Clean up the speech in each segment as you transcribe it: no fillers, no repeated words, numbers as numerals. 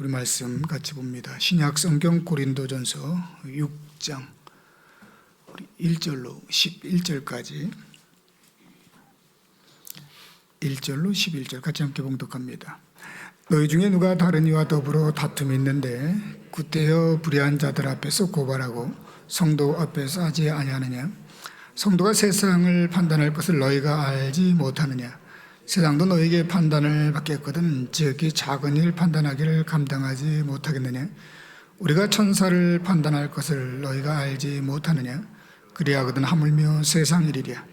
우리 말씀 같이 봅니다. 신약 성경 고린도전서 6장 1절로 11절까지 1절로 11절 같이 함께 봉독합니다. 너희 중에 누가 다른 이와 더불어 다툼이 있는데 구태여 불의한 자들 앞에서 고발하고 성도 앞에서 하지 아니하느냐? 성도가 세상을 판단할 것을 너희가 알지 못하느냐? 세상도 너희에게 판단을 받겠거든 즉 이 작은 일 판단하기를 감당하지 못하겠느냐? 우리가 천사를 판단할 것을 너희가 알지 못하느냐? 그리하거든 하물며 세상 일이랴.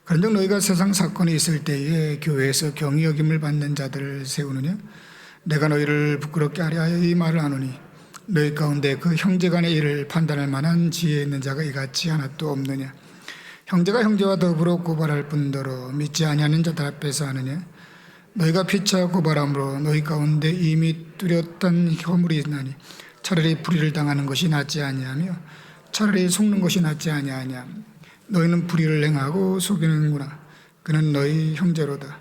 그런즉 너희가 세상 사건이 있을 때에 교회에서 경히 여김을 받는 자들을 세우느냐? 내가 너희를 부끄럽게 하려 하여 이 말을 하노니 너희 가운데 그 형제간의 일을 판단할 만한 지혜 있는 자가 이같이 하나도 없느냐? 형제가 형제와 더불어 고발할 뿐더러 믿지 아니하는 자들 앞에서 하느냐? 너희가 피차 고발함으로 너희 가운데 이미 뚜렷한 허물이 있나니 차라리 불의를 당하는 것이 낫지 아니하며 차라리 속는 것이 낫지 아니하냐? 너희는 불의를 행하고 속이는구나. 그는 너희 형제로다.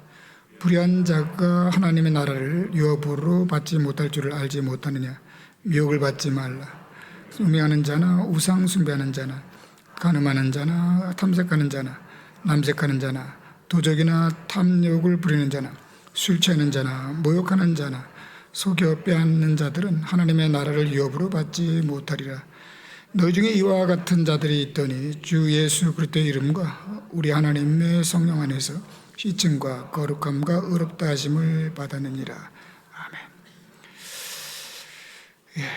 불의한 자가 하나님의 나라를 유업으로 받지 못할 줄을 알지 못하느냐? 미혹을 받지 말라. 음행하는 자나 우상 숭배하는 자나 간음하는 자나 탐색하는 자나 남색하는 자나 도적이나 탐욕을 부리는 자나 술 취하는 자나 모욕하는 자나 속여 빼앗는 자들은 하나님의 나라를 유업으로 받지 못하리라. 너희 중에 이와 같은 자들이 있더니 주 예수 그리스도의 이름과 우리 하나님의 성령 안에서 씻음과 거룩함과 의롭다 하심을 받았느니라.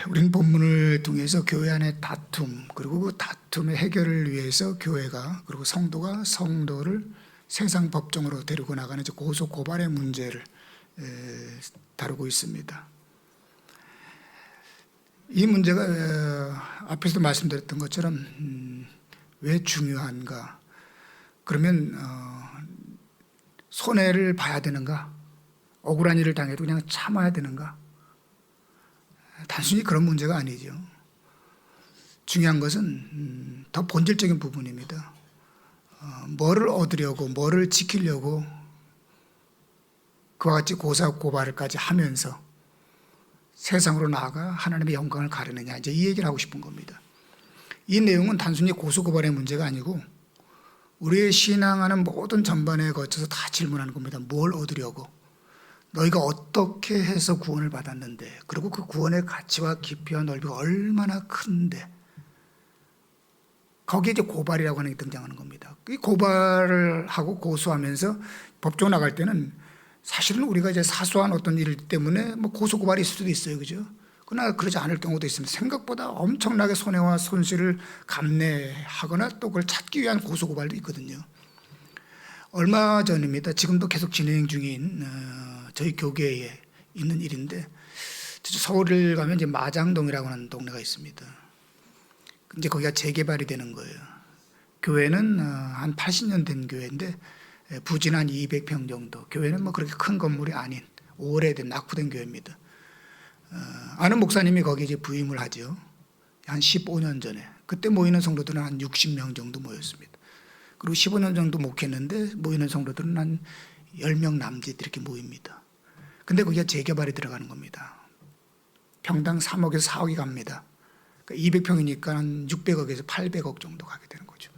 우리는 본문을 통해서 교회 안의 다툼 그리고 그 다툼의 해결을 위해서 교회가 그리고 성도가 성도를 세상 법정으로 데리고 나가는 고소 고발의 문제를 다루고 있습니다. 이 문제가 앞에서도 말씀드렸던 것처럼 왜 중요한가? 그러면 손해를 봐야 되는가? 억울한 일을 당해도 그냥 참아야 되는가? 단순히 그런 문제가 아니죠. 중요한 것은 더 본질적인 부분입니다. 뭐를 얻으려고 뭐를 지키려고 그와 같이 고사 고발까지 하면서 세상으로 나아가 하나님의 영광을 가르느냐, 이제 이 얘기를 하고 싶은 겁니다. 이 내용은 단순히 고소 고발의 문제가 아니고 우리의 신앙하는 모든 전반에 거쳐서 다 질문하는 겁니다. 뭘 얻으려고? 너희가 어떻게 해서 구원을 받았는데, 그리고 그 구원의 가치와 깊이와 넓이가 얼마나 큰데, 거기에 이제 고발이라고 하는 게 등장하는 겁니다. 이 고발을 하고 고소하면서 법정 나갈 때는 사실은 우리가 이제 사소한 어떤 일 때문에 뭐 고소 고발이 있을 수도 있어요, 그죠? 그러나 그러지 않을 경우도 있습니다. 생각보다 엄청나게 손해와 손실을 감내하거나 또 그걸 찾기 위한 고소 고발도 있거든요. 얼마 전입니다. 지금도 계속 진행 중인 저희 교계에 있는 일인데, 서울을 가면 이제 마장동이라고 하는 동네가 있습니다. 이제 거기가 재개발이 되는 거예요. 교회는 한 80년 된 교회인데 부진 한 200평 정도. 교회는 뭐 그렇게 큰 건물이 아닌 오래된 낙후된 교회입니다. 아는 목사님이 거기 이제 부임을 하죠. 한 15년 전에. 그때 모이는 성도들은 한 60명 정도 모였습니다. 그리고 15년 정도 목회했는데 모이는 성도들은 한 10명 남짓 이렇게 모입니다. 근데 거기가 재개발이 들어가는 겁니다. 평당 3억에서 4억이 갑니다. 그러니까 200평이니까 한 600억에서 800억 정도 가게 되는 거죠.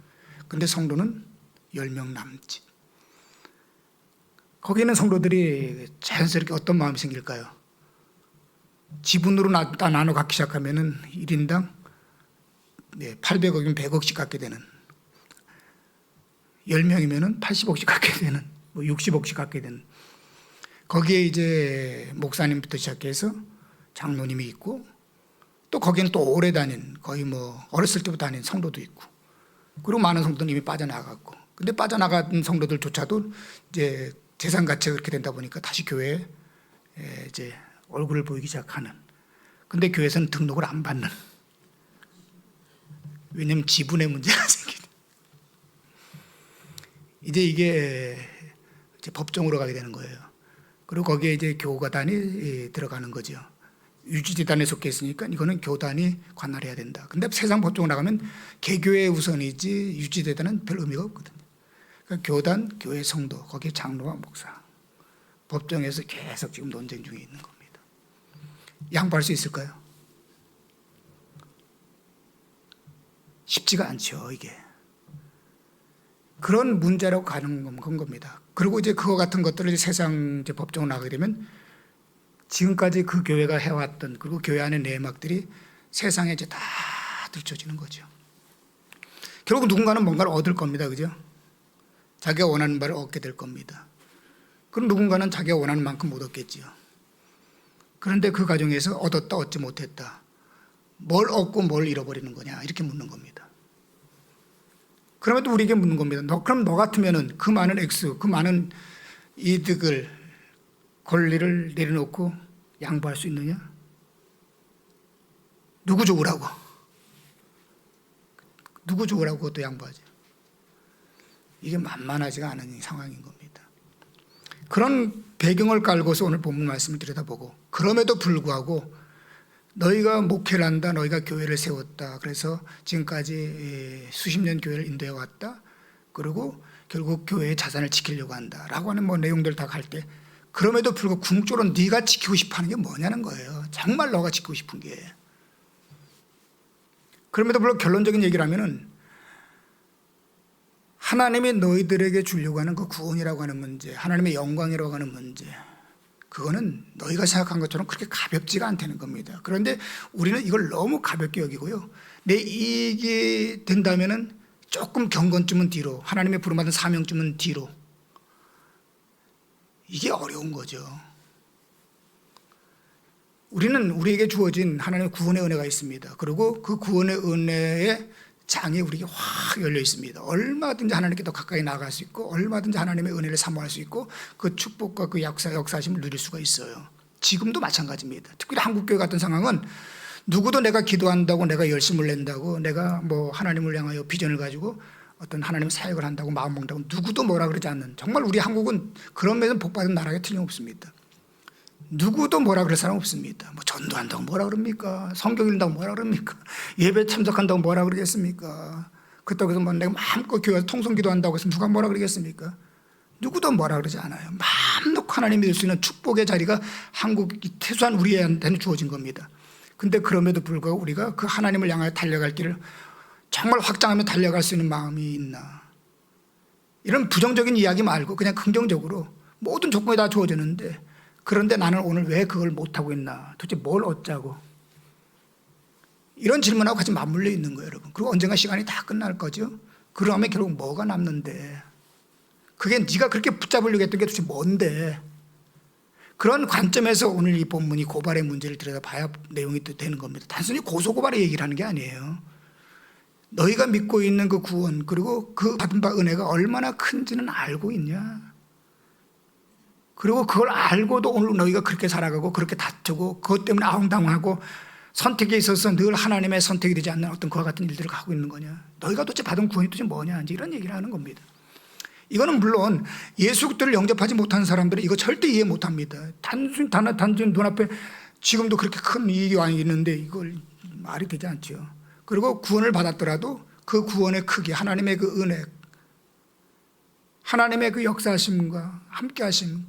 근데 성도는 10명 남짓. 거기 있는 성도들이 자연스럽게 어떤 마음이 생길까요? 지분으로 나눠 갖기 시작하면은 1인당 800억이면 100억씩 갖게 되는, 10명이면은 80억씩 갖게 되는, 60억씩 갖게 되는. 거기에 이제 목사님부터 시작해서 장로님이 있고, 또 거기는 또 오래 다닌, 거의 뭐 어렸을 때부터 다닌 성도도 있고, 그리고 많은 성도들은 이미 빠져나갔고, 근데 빠져나간 성도들조차도 이제 재산 가치가 그렇게 된다 보니까 다시 교회에 이제 얼굴을 보이기 시작하는. 근데 교회에서는 등록을 안 받는. 왜냐면 지분의 문제가 생기는. 이제 이게 이제 법정으로 가게 되는 거예요. 그리고 거기에 이제 교단이 들어가는 거죠. 유지재단에 속해 있으니까 이거는 교단이 관할해야 된다. 근데 세상 법정으로 나가면 개교회 우선이지 유지재단은 별 의미가 없거든요. 그러니까 교단, 교회 성도, 거기에 장로와 목사. 법정에서 계속 지금 논쟁 중에 있는 겁니다. 양보할 수 있을까요? 쉽지가 않죠, 이게. 그런 문제라고 가는 건 겁니다. 그리고 이제 그와 같은 것들을 이제 세상 이제 법정으로 나가게 되면 지금까지 그 교회가 해왔던 그리고 교회 안의 내막들이 세상에 이제 다 들춰지는 거죠. 결국 누군가는 뭔가를 얻을 겁니다. 그죠? 자기가 원하는 바를 얻게 될 겁니다. 그럼 누군가는 자기가 원하는 만큼 못 얻겠지요. 그런데 그 과정에서 얻었다 얻지 못했다. 뭘 얻고 뭘 잃어버리는 거냐 이렇게 묻는 겁니다. 그러면 또 우리에게 묻는 겁니다. 그럼 너 같으면은 그 많은 액수, 그 많은 이득을 권리를 내려놓고 양보할 수 있느냐? 누구 좋으라고? 누구 좋으라고 그것도 양보하죠. 이게 만만하지가 않은 상황인 겁니다. 그런 배경을 깔고서 오늘 본문 말씀을 들여다보고 그럼에도 불구하고 너희가 목회를 한다, 너희가 교회를 세웠다. 그래서 지금까지 수십 년 교회를 인도해 왔다. 그리고 결국 교회의 자산을 지키려고 한다라고 하는 뭐 내용들 다 갈 때 그럼에도 불구하고 궁극적으로 네가 지키고 싶어하는 게 뭐냐는 거예요. 정말 너가 지키고 싶은 게. 그럼에도 불구하고 결론적인 얘기를 하면은 하나님이 너희들에게 주려고 하는 그 구원이라고 하는 문제, 하나님의 영광이라고 하는 문제, 그거는 너희가 생각한 것처럼 그렇게 가볍지가 않다는 겁니다. 그런데 우리는 이걸 너무 가볍게 여기고요. 내 이익이 된다면은 조금 경건쯤은 뒤로, 하나님의 부름받은 사명쯤은 뒤로. 이게 어려운 거죠. 우리는 우리에게 주어진 하나님의 구원의 은혜가 있습니다. 그리고 그 구원의 은혜의 장이 우리에게 확 열려 있습니다. 얼마든지 하나님께 더 가까이 나아갈 수 있고 얼마든지 하나님의 은혜를 사모할 수 있고 그 축복과 그 역사하심을 누릴 수가 있어요. 지금도 마찬가지입니다. 특히 한국교회 같은 상황은 누구도 내가 기도한다고 내가 열심을 낸다고 내가 뭐 하나님을 향하여 비전을 가지고 어떤 하나님의 사역을 한다고 마음 먹는다고 누구도 뭐라 그러지 않는, 정말 우리 한국은 그런 면에서 복받은 나라가 틀림없습니다. 누구도 뭐라 그럴 사람 없습니다. 뭐 전도한다고 뭐라 그럽니까? 성경 읽는다고 뭐라 그럽니까? 예배 참석한다고 뭐라 그러겠습니까? 그렇다고 해서 뭐 내가 마음껏 교회에서 통성기도한다고 해서 누가 뭐라 그러겠습니까? 누구도 뭐라 그러지 않아요. 마음 놓고 하나님 믿을 수 있는 축복의 자리가 한국 태수한 우리한테는 주어진 겁니다. 근데 그럼에도 불구하고 우리가 그 하나님을 향하여 달려갈 길을 정말 확장하며 달려갈 수 있는 마음이 있나? 이런 부정적인 이야기 말고 그냥 긍정적으로 모든 조건이 다 주어지는데 그런데 나는 오늘 왜 그걸 못하고 있나? 도대체 뭘 얻자고? 이런 질문하고 같이 맞물려 있는 거예요, 여러분. 그리고 언젠가 시간이 다 끝날 거죠. 그러면 결국 뭐가 남는데? 그게 네가 그렇게 붙잡으려고 했던 게 도대체 뭔데? 그런 관점에서 오늘 이 본문이 고발의 문제를 들여다봐야 내용이 또 되는 겁니다. 단순히 고소고발의 얘기를 하는 게 아니에요. 너희가 믿고 있는 그 구원 그리고 그 받은 바 은혜가 얼마나 큰지는 알고 있냐? 그리고 그걸 알고도 오늘 너희가 그렇게 살아가고 그렇게 다투고 그것 때문에 아웅다웅하고 선택에 있어서 늘 하나님의 선택이 되지 않는 어떤 그와 같은 일들을 하고 있는 거냐? 너희가 도대체 받은 구원이 도대체 뭐냐? 이런 얘기를 하는 겁니다. 이거는 물론 예수 그리스도를 영접하지 못한 사람들은 이거 절대 이해 못합니다. 단순히 눈앞에 지금도 그렇게 큰 이익이 와 있는데 이걸 말이 되지 않죠. 그리고 구원을 받았더라도 그 구원의 크기, 하나님의 그 은혜, 하나님의 그 역사하심과 함께하심,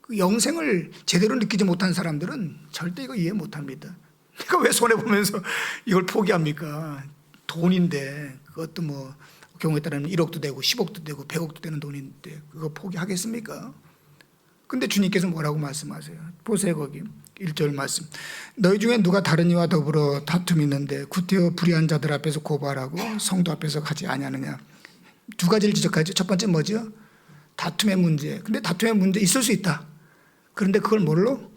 그 영생을 제대로 느끼지 못한 사람들은 절대 이거 이해 못합니다. 내가 왜 손해보면서 이걸 포기합니까? 돈인데 그것도 뭐 경우에 따르면 1억도 되고 10억도 되고 100억도 되는 돈인데 그거 포기하겠습니까? 근데 주님께서 뭐라고 말씀하세요? 보세요, 거기 1절 말씀. 너희 중에 누가 다른 이와 더불어 다툼이 있는데 구태여 불의한 자들 앞에서 고발하고 성도 앞에서 가지 아니하느냐. 두 가지를 지적하죠. 첫 번째 뭐죠? 다툼의 문제. 근데 다툼의 문제 있을 수 있다. 그런데 그걸 뭘로?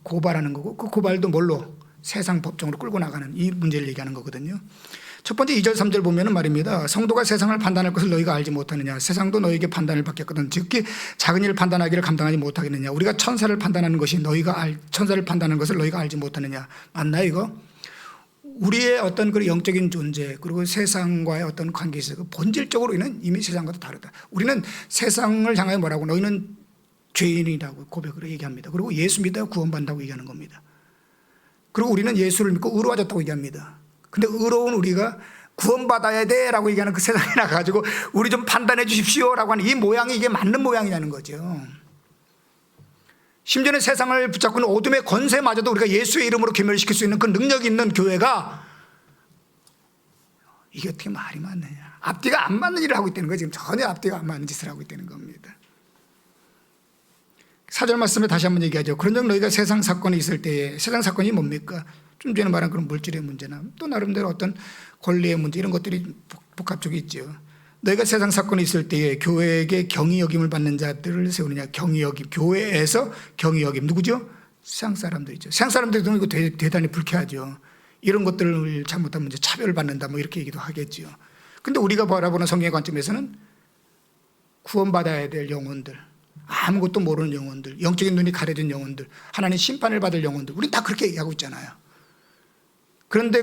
고발하는 거고 그 고발도 뭘로? 세상 법정으로 끌고 나가는 이 문제를 얘기하는 거거든요. 첫 번째 2절 3절 보면 말입니다. 성도가 세상을 판단할 것을 너희가 알지 못하느냐. 세상도 너희에게 판단을 받겠거든. 즉히 작은 일을 판단하기를 감당하지 못하겠느냐. 우리가 천사를 판단하는 것이 천사를 판단하는 것을 너희가 알지 못하느냐. 맞나요 이거? 우리의 어떤 그 영적인 존재 그리고 세상과의 어떤 관계에서 본질적으로는 이미 세상과도 다르다. 우리는 세상을 향하여 뭐라고? 너희는 죄인이라고 고백을 얘기합니다. 그리고 예수 믿어 구원받는다고 얘기하는 겁니다. 그리고 우리는 예수를 믿고 의로워졌다고 얘기합니다. 근데 의로운 우리가 구원받아야 돼 라고 얘기하는 그 세상에 나가가지고 우리 좀 판단해 주십시오 라고 하는 이 모양이 이게 맞는 모양이냐는 거죠. 심지어는 세상을 붙잡고 있는 어둠의 권세마저도 우리가 예수의 이름으로 괴멸시킬 수 있는 그 능력이 있는 교회가 이게 어떻게 말이 맞느냐. 앞뒤가 안 맞는 일을 하고 있다는 거예요. 지금 전혀 앞뒤가 안 맞는 짓을 하고 있다는 겁니다. 4절 말씀에 다시 한번 얘기하죠. 그런즉 너희가 세상 사건이 있을 때에, 세상 사건이 뭡니까? 좀 전에 말한 그런 물질의 문제나 또 나름대로 어떤 권리의 문제 이런 것들이 복합적이 있죠. 너희가 세상 사건이 있을 때에 교회에게 경의 여김을 받는 자들을 세우느냐. 경의 여김, 교회에서 경의 여김 누구죠? 세상 사람들이죠. 세상 사람들도 이거 대단히 불쾌하죠. 이런 것들을 잘못하면 이제 차별을 받는다 뭐 이렇게 얘기도 하겠죠. 근데 우리가 바라보는 성경의 관점에서는 구원받아야 될 영혼들, 아무것도 모르는 영혼들, 영적인 눈이 가려진 영혼들, 하나님 심판을 받을 영혼들, 우린 다 그렇게 얘기하고 있잖아요. 그런데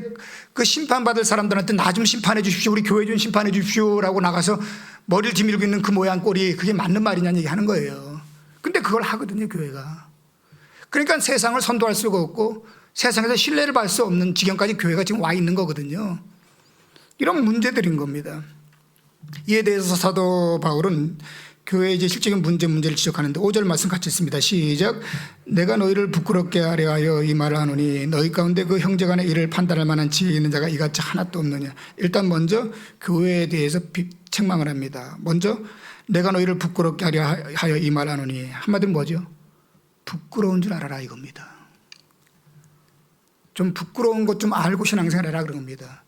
그 심판받을 사람들한테 나 좀 심판해 주십시오, 우리 교회 좀 심판해 주십시오라고 나가서 머리를 지밀고 있는 그 모양 꼴이 그게 맞는 말이냐는 얘기하는 거예요. 근데 그걸 하거든요, 교회가. 그러니까 세상을 선도할 수가 없고 세상에서 신뢰를 받을 수 없는 지경까지 교회가 지금 와 있는 거거든요. 이런 문제들인 겁니다. 이에 대해서 사도 바울은 교회의 이제 실적인 문제를 지적하는데 5절 말씀 같이 있습니다. 시작. 내가 너희를 부끄럽게 하려 하여 이 말을 하노니 너희 가운데 그 형제간의 일을 판단할 만한 지혜 있는 자가 이같이 하나도 없느냐. 일단 먼저 교회에 대해서 책망을 합니다. 먼저 내가 너희를 부끄럽게 하여 이 말을 하노니 한마디로 뭐죠? 부끄러운 줄 알아라 이겁니다. 좀 부끄러운 것 좀 알고 신앙생활 해라 그런 겁니다.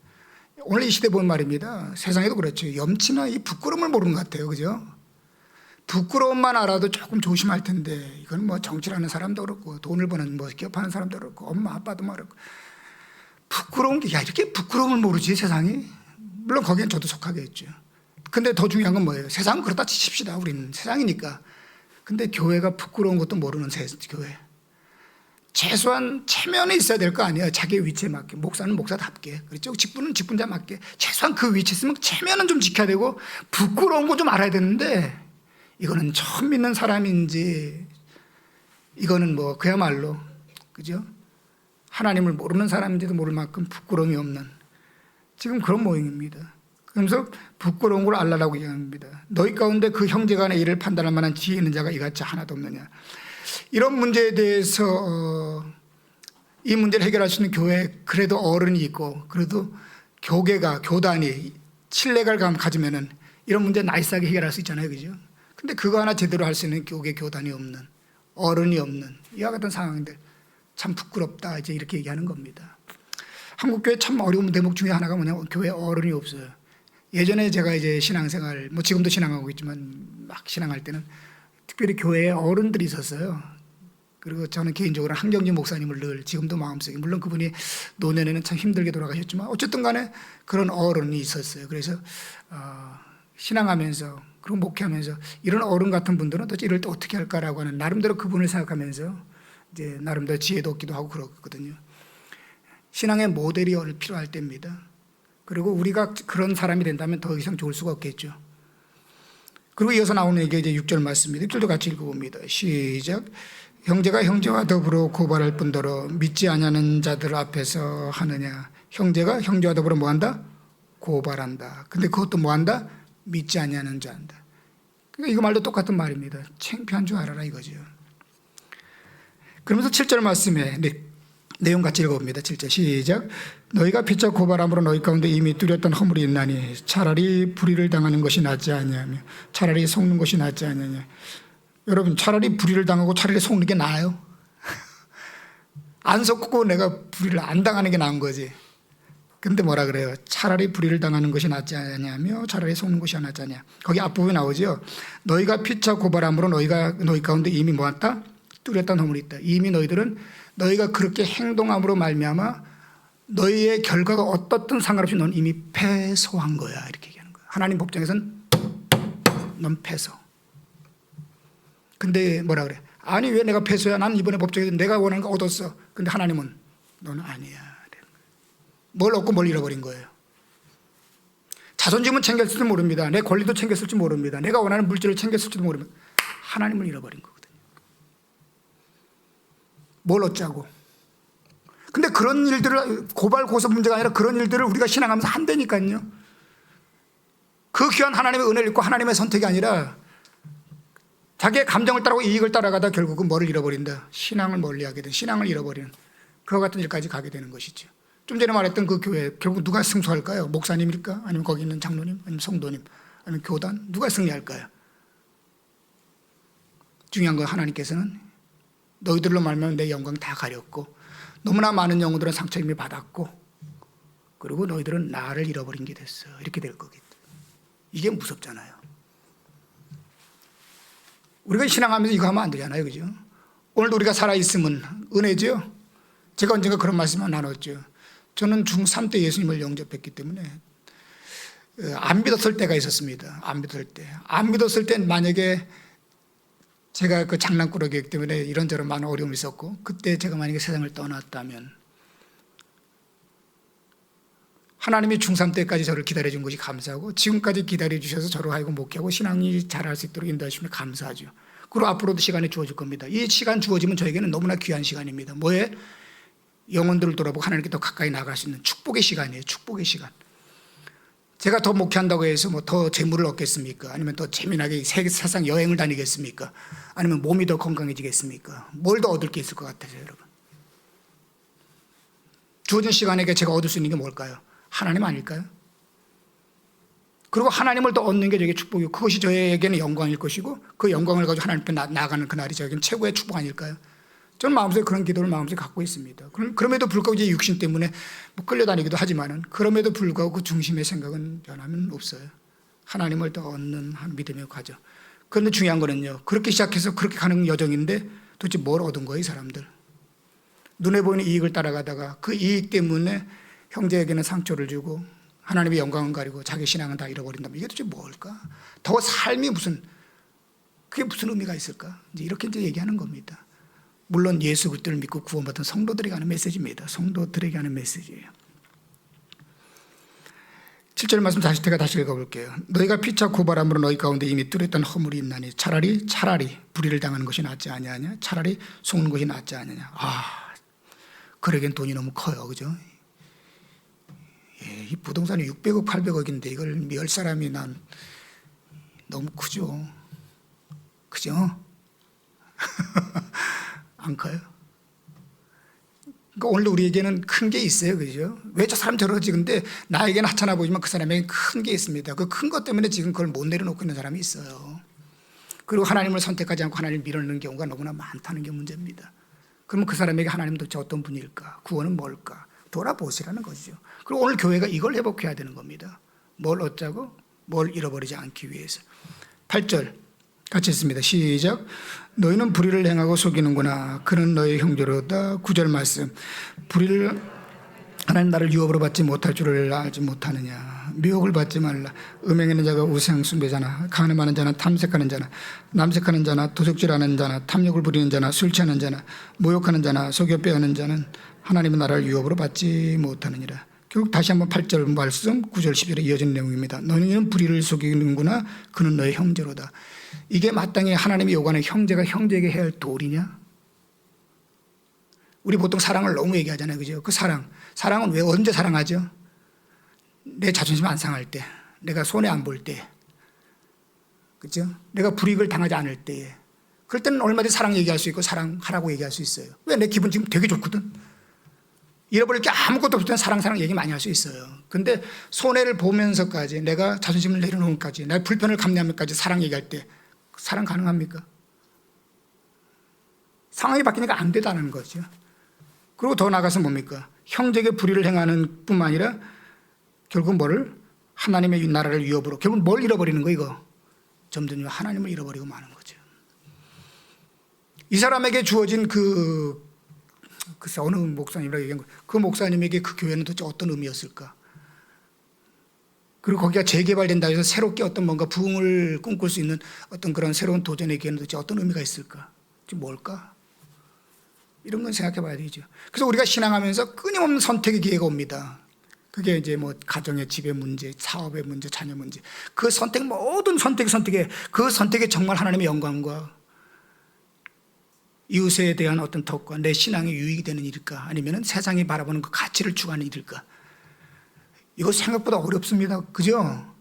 오늘 이 시대 본 말입니다. 세상에도 그렇죠. 염치나 이 부끄러움을 모르는 것 같아요. 그죠? 부끄러움만 알아도 조금 조심할 텐데 이건 뭐 정치라는 사람도 그렇고 돈을 버는 뭐 기업하는 사람도 그렇고 엄마 아빠도 그렇고 부끄러운 게 야 이렇게 부끄러움을 모르지 세상이. 물론 거기엔 저도 속하겠죠. 근데 더 중요한 건 뭐예요? 세상은 그렇다 치십시다. 우리는 세상이니까. 근데 교회가 부끄러운 것도 모르는 교회. 최소한 체면이 있어야 될 거 아니에요. 자기의 위치에 맞게. 목사는 목사답게. 그렇죠? 직분은 직분자 맞게. 최소한 그 위치에 있으면 체면은 좀 지켜야 되고 부끄러운 거 좀 알아야 되는데 이거는 처음 믿는 사람인지 이거는 뭐 그야말로 그죠? 하나님을 모르는 사람인지도 모를 만큼 부끄러움이 없는 지금 그런 모양입니다. 그러면서 부끄러운 걸 알라라고 얘기합니다. 너희 가운데 그 형제간의 일을 판단할 만한 지혜 있는 자가 이같이 하나도 없느냐. 이런 문제에 대해서 이 문제를 해결할 수 있는 교회에 그래도 어른이 있고 그래도 교단이 신뢰감을 가지면은 이런 문제 나이스하게 해결할 수 있잖아요. 그죠? 근데 그거 하나 제대로 할 수 있는 교단이 없는, 어른이 없는 이와 같은 상황인데 참 부끄럽다 이제 이렇게 얘기하는 겁니다. 한국교회 참 어려운 대목 중에 하나가 뭐냐면 교회 어른이 없어요. 예전에 제가 이제 신앙생활 뭐 지금도 신앙하고 있지만 막 신앙할 때는 특별히 교회에 어른들이 있었어요. 그리고 저는 개인적으로 한경진 목사님을 늘 지금도 마음속에 물론 그분이 노년에는 참 힘들게 돌아가셨지만 어쨌든 간에 그런 어른이 있었어요. 그래서 신앙하면서 그리고 목회하면서 이런 어른 같은 분들은 도대체 이럴 때 어떻게 할까라고 하는 나름대로 그분을 생각하면서 이제 나름대로 지혜도 얻기도 하고 그렇거든요. 신앙의 모델이 필요할 때입니다. 그리고 우리가 그런 사람이 된다면 더 이상 좋을 수가 없겠죠. 그리고 이어서 나오는 이게 이제 6절 말씀입니다. 6절도 같이 읽어봅니다. 시작. 형제가 형제와 더불어 고발할 뿐더러 믿지 아니하는 자들 앞에서 하느냐. 형제가 형제와 더불어 뭐한다? 고발한다. 근데 그것도 뭐한다? 믿지 아니하는 자 한다. 그러니까 이거 말도 똑같은 말입니다. 창피한 줄 알아라 이거죠. 그러면서 7절 말씀에 내용 같이 읽어봅니다. 7절 시작. 너희가 피차 고발함으로 너희 가운데 이미 뚜렷한 허물이 있나니 차라리 불의를 당하는 것이 낫지 아니하며 차라리 속는 것이 낫지 아니하냐. 여러분 차라리 불의를 당하고 차라리 속는 게 나아요? 안 속고 내가 불의를 안 당하는 게 나은 거지. 근데 뭐라 그래요? 차라리 불의를 당하는 것이 낫지 않냐며 차라리 속는 것이 낫지 않냐. 거기 앞부분에 나오죠. 너희가 피차 고발함으로 너희 가운데 이미 뭐했다? 뚜렷한 허물이 있다. 이미 너희가 그렇게 행동함으로 말미암아 너희의 결과가 어떻든 상관없이 넌 이미 패소한 거야. 이렇게 얘기하는 거야. 하나님 법정에서는 넌 패소. 근데 뭐라 그래? 아니 왜 내가 패소야? 난 이번에 법정에서 내가 원하는 거 얻었어. 근데 하나님은 너는 아니야. 뭘 얻고 뭘 잃어버린 거예요. 자존심은 챙겼을지 모릅니다. 내 권리도 챙겼을지 모릅니다. 내가 원하는 물질을 챙겼을지도 모릅니다. 하나님을 잃어버린 거거든요. 뭘 얻자고. 근데 그런 일들을 고발 고소 문제가 아니라 그런 일들을 우리가 신앙하면서 한다니까요. 그 귀한 하나님의 은혜를 입고 하나님의 선택이 아니라 자기의 감정을 따르고 이익을 따라가다 결국은 뭐를 잃어버린다? 신앙을 멀리하게 돼. 신앙을 잃어버리는 그와 같은 일까지 가게 되는 것이죠. 좀 전에 말했던 그 교회 결국 누가 승소할까요? 목사님일까? 아니면 거기 있는 장로님? 아니면 성도님? 아니면 교단? 누가 승리할까요? 중요한 건 하나님께서는 너희들로 말미암아 내 영광 다 가렸고 너무나 많은 영혼들은 상처 이미 받았고 그리고 너희들은 나를 잃어버린 게 됐어. 이렇게 될 거겠다. 이게 무섭잖아요. 우리가 신앙하면서 이거 하면 안 되잖아요. 그죠? 오늘도 우리가 살아있으면 은혜죠. 제가 언젠가 그런 말씀을 나눴죠. 저는 중3 때 예수님을 영접했기 때문에 안 믿었을 때가 있었습니다. 안 믿었을 때. 안 믿었을 땐 만약에 제가 그 장난꾸러기이기 때문에 이런저런 많은 어려움이 있었고 그때 제가 만약에 세상을 떠났다면 하나님이 중3 때까지 저를 기다려준 것이 감사하고 지금까지 기다려주셔서 저를 하여금 목회하고 신앙이 자랄 수 있도록 인도하시면 감사하죠. 그리고 앞으로도 시간이 주어질 겁니다. 이 시간 주어지면 저에게는 너무나 귀한 시간입니다. 뭐에? 영혼들을 돌아보고 하나님께 더 가까이 나갈 수 있는 축복의 시간이에요. 축복의 시간. 제가 더 목회한다고 해서 뭐 더 재물을 얻겠습니까? 아니면 더 재미나게 세상 여행을 다니겠습니까? 아니면 몸이 더 건강해지겠습니까? 뭘 더 얻을 게 있을 것 같아요, 여러분? 주어진 시간에 제가 얻을 수 있는 게 뭘까요? 하나님 아닐까요? 그리고 하나님을 더 얻는 게 저에게 축복이고 그것이 저에게는 영광일 것이고 그 영광을 가지고 하나님 앞에 나가는 그날이 저에게는 최고의 축복 아닐까요? 저는 마음속에 그런 기도를 마음속에 갖고 있습니다. 그럼에도 불구하고 이제 육신 때문에 뭐 끌려다니기도 하지만은 그럼에도 불구하고 그 중심의 생각은 변함은 없어요. 하나님을 더 얻는 한 믿음의 과정. 그런데 중요한 거는요. 그렇게 시작해서 그렇게 가는 여정인데 도대체 뭘 얻은 거예요, 이 사람들? 눈에 보이는 이익을 따라가다가 그 이익 때문에 형제에게는 상처를 주고 하나님의 영광은 가리고 자기 신앙은 다 잃어버린다면 이게 도대체 뭘까? 더 삶이 그게 무슨 의미가 있을까? 이렇게 이제 얘기하는 겁니다. 물론 예수 그리스도를 믿고 구원받은 성도들에게 하는 메시지입니다. 성도들에게 하는 메시지예요. 7절 말씀 제가 다시 읽어볼게요. 너희가 피차 고발함으로 너희 가운데 이미 뚜렷한 허물이 있나니 차라리 불의를 당하는 것이 낫지 아니하냐? 차라리 속는 것이 낫지 않느냐? 그러기엔 돈이 너무 커요. 그죠? 이 부동산이 600억 800억인데 이걸 멸 사람이 난 너무 크죠. 그죠? 안 커요? 그러니까 오늘도 우리에게는 큰 게 있어요. 그죠? 왜 저 사람 저러지? 근데 나에게는 하찮아 보이지만 그 사람에게는 큰 게 있습니다. 그 큰 것 때문에 지금 그걸 못 내려놓고 있는 사람이 있어요. 그리고 하나님을 선택하지 않고 하나님을 밀어넣는 경우가 너무나 많다는 게 문제입니다. 그러면 그 사람에게 하나님은 도대체 어떤 분일까? 구원은 뭘까? 돌아보시라는 것이죠. 그리고 오늘 교회가 이걸 회복해야 되는 겁니다. 뭘 얻자고? 뭘 잃어버리지 않기 위해서. 8절 같이 했습니다. 시작. 너희는 불의를 행하고 속이는구나. 그는 너희 형제로다. 9절 말씀. 불의를 하나님 나를 유업으로 받지 못할 줄을 알지 못하느냐. 미혹을 받지 말라. 음행하는 자가 우상 숭배자나 간음하는 자나 탐색하는 자나 남색하는 자나 도둑질하는 자나 탐욕을 부리는 자나 술 취하는 자나 모욕하는 자나 속여 빼앗는 자는 하나님의 나라를 유업으로 받지 못하느니라. 결국 다시 한번 8절 말씀 9절 10절에 이어진 내용입니다. 너희는 불의를 속이는구나. 그는 너의 형제로다. 이게 마땅히 하나님이 요구하는 형제가 형제에게 해야 할 도리냐? 우리 보통 사랑을 너무 얘기하잖아요. 그죠? 그 사랑은 왜 언제 사랑하죠? 내 자존심 안 상할 때, 내가 손해 안 볼 때, 그죠? 내가 불이익을 당하지 않을 때에, 그럴 때는 얼마든지 사랑 얘기할 수 있고 사랑하라고 얘기할 수 있어요. 왜? 내 기분 지금 되게 좋거든. 잃어버릴 게 아무것도 없을 때는 사랑 얘기 많이 할 수 있어요. 근데 손해를 보면서까지 내가 자존심을 내려놓은까지 내 불편을 감내하면까지 사랑 얘기할 때 사랑 가능합니까? 상황이 바뀌니까 안 되다는 거죠. 그리고 더 나아가서 뭡니까? 형제에게 불의를 행하는 뿐만 아니라 결국 뭐를? 하나님의 나라를 위협으로 결국 뭘 잃어버리는 거 이거? 점점 하나님을 잃어버리고 마는 거죠. 이 사람에게 주어진 글쎄 어느 목사님이라고 얘기한 거예요. 그 목사님에게 그 교회는 도대체 어떤 의미였을까? 그리고 거기가 재개발된다 해서 새롭게 어떤 뭔가 부흥을 꿈꿀 수 있는 어떤 그런 새로운 도전에게는 도대체 어떤 의미가 있을까? 뭘까? 이런 건 생각해 봐야 되죠. 그래서 우리가 신앙하면서 끊임없는 선택의 기회가 옵니다. 그게 이제 뭐 가정의 집의 문제, 사업의 문제, 자녀 문제. 그 선택, 모든 선택에 그 선택에 정말 하나님의 영광과 이웃에 대한 어떤 덕과 내 신앙에 유익이 되는 일일까? 아니면 세상이 바라보는 그 가치를 추구하는 일일까? 이거 생각보다 어렵습니다. 그죠?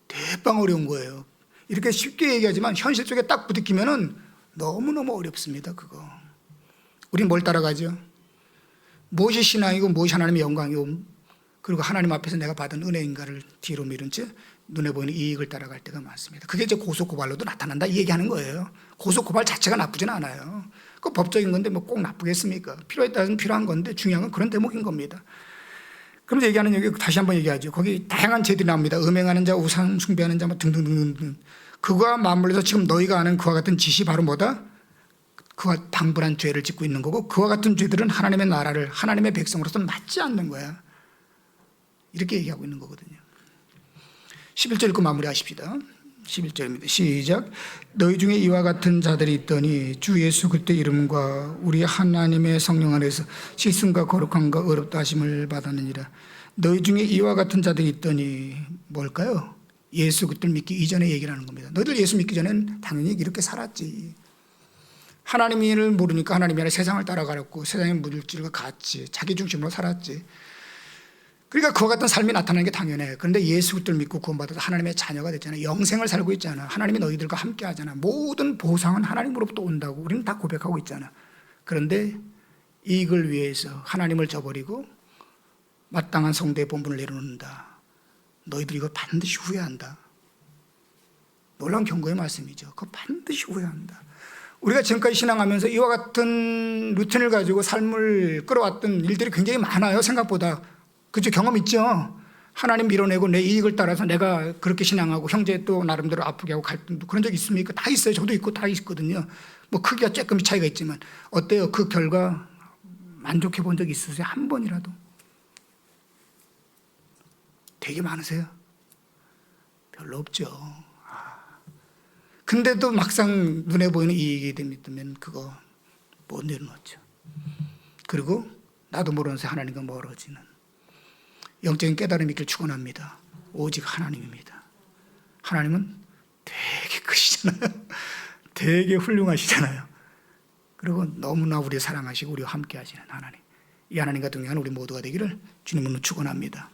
대빵 어려운 거예요. 이렇게 쉽게 얘기하지만 현실 속에 딱 부딪히면은 너무너무 어렵습니다. 그거. 우린 뭘 따라가죠? 무엇이 신앙이고 무엇이 하나님의 영광이고 그리고 하나님 앞에서 내가 받은 은혜인가를 뒤로 미룬 채 눈에 보이는 이익을 따라갈 때가 많습니다. 그게 이제 고소고발로도 나타난다 이 얘기하는 거예요. 고소고발 자체가 나쁘진 않아요. 그 법적인 건데 뭐 꼭 나쁘겠습니까? 필요에 따라서는 필요한 건데 중요한 건 그런 대목인 겁니다. 그러면서 얘기하는 여기 다시 한번 얘기하죠. 거기 다양한 죄들이 나옵니다. 음행하는 자, 우상 숭배하는 자, 뭐 등등등등. 그와 맞물려서 지금 너희가 아는 그와 같은 짓이 바로 뭐다? 그와 당분한 죄를 짓고 있는 거고 그와 같은 죄들은 하나님의 나라를 하나님의 백성으로서는 맞지 않는 거야. 이렇게 얘기하고 있는 거거든요. 11절 읽고 마무리하십시다. 11절입니다. 시작. 너희 중에 이와 같은 자들이 있더니 주 예수 그리스도의 이름과 우리 하나님의 성령 안에서 씻음과 거룩함과 의롭다 하심을 받았느니라. 너희 중에 이와 같은 자들이 있더니 뭘까요? 예수 그리스도를 믿기 이전의 얘기를 하는 겁니다. 너희들 예수 믿기 전에는 당연히 이렇게 살았지. 하나님을 모르니까 하나님이 아니라 세상을 따라가렸고 세상의 물질과 같이 자기 중심으로 살았지. 그러니까 그와 같은 삶이 나타나는 게 당연해. 그런데 예수 그리스도를 믿고 구원받아서 하나님의 자녀가 됐잖아. 영생을 살고 있잖아. 하나님이 너희들과 함께 하잖아. 모든 보상은 하나님으로부터 온다고 우리는 다 고백하고 있잖아. 그런데 이익을 위해서 하나님을 저버리고 마땅한 성도의 본분을 내려놓는다. 너희들 이거 반드시 후회한다. 놀라운 경고의 말씀이죠. 그거 반드시 후회한다. 우리가 지금까지 신앙하면서 이와 같은 루틴을 가지고 삶을 끌어왔던 일들이 굉장히 많아요. 생각보다. 그죠? 경험 있죠? 하나님 밀어내고 내 이익을 따라서 내가 그렇게 신앙하고 형제 또 나름대로 아프게 하고 갈등도 그런 적 있습니까? 다 있어요. 저도 있고 다 있거든요. 뭐 크기가 조금 차이가 있지만 어때요? 그 결과 만족해 본 적 있으세요? 한 번이라도? 되게 많으세요? 별로 없죠. 근데도 막상 눈에 보이는 이익이 되면 그거 못 내려놓죠. 그리고 나도 모르는 새 하나님과 멀어지는 영적인 깨달음이 있길 축원합니다. 오직 하나님입니다. 하나님은 되게 크시잖아요. 되게 훌륭하시잖아요. 그리고 너무나 우리 사랑하시고 우리와 함께 하시는 하나님. 이 하나님과 동행하는 우리 모두가 되기를 주님으로 축원합니다.